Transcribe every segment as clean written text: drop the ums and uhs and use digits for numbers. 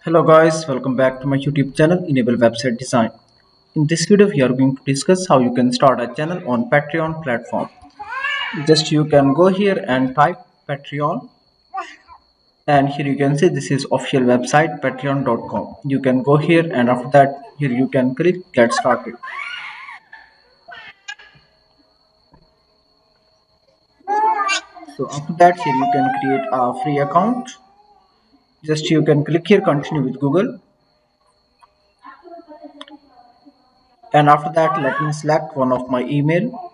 Hello guys, welcome back to my YouTube channel Enable Website Design. In this video we are going to discuss how you can start a channel on Patreon platform. Just you can go here and type Patreon, and here you can see this is official website patreon.com. You can go here and after that here you can click get started. So after that here you can create a free account. Just you can click here continue with Google, and after that let me select one of my email.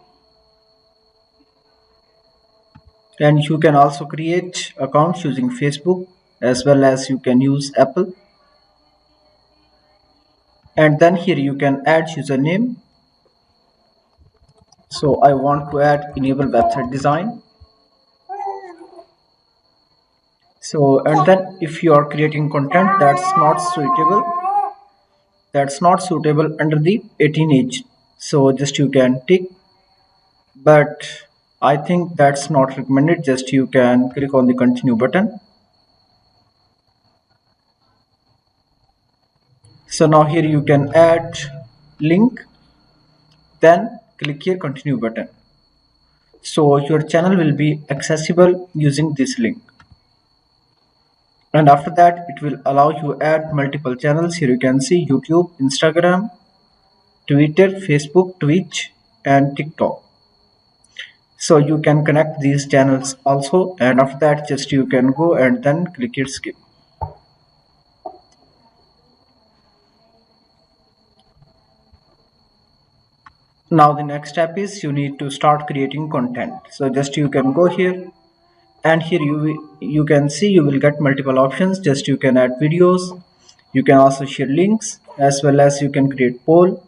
And you can also create accounts using Facebook as well as you can use Apple. And then here you can add username. So I want to add enable website design. So and then if you are creating content that's not suitable under the 18 age, so just you can tick, but I think that's not recommended. Just you can click on the continue button. So now here you can add link, then click here continue button. So your channel will be accessible using this link, and after that it will allow you add multiple channels. Here you can see YouTube, Instagram, Twitter, Facebook, Twitch and TikTok. So you can connect these channels also, and after that just you can go and then click here skip. Now the next step is you need to start creating content. So just you can go here, and here you can see you will get multiple options. Just you can add videos, you can also share links, as well as you can create poll.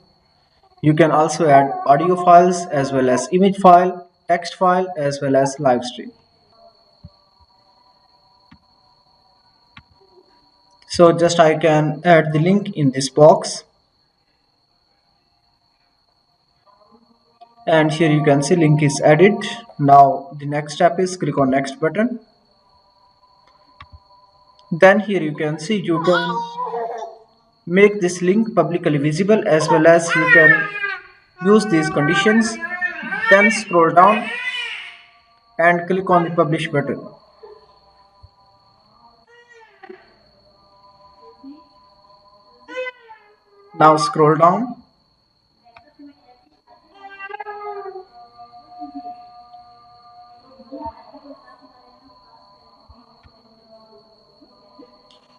You can also add audio files as well as image file, text file as well as live stream. So just I can add the link in this box, and here you can see link is added. Now the next step is click on next button. Then here you can see you can make this link publicly visible, as well as you can use these conditions. Then scroll down and click on the publish button. Now scroll down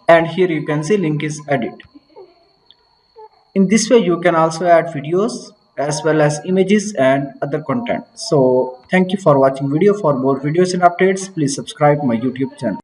and here you can see link is added. In this way you can also add videos as well as images and other content. So thank you for watching video. For more videos and updates please subscribe my YouTube channel.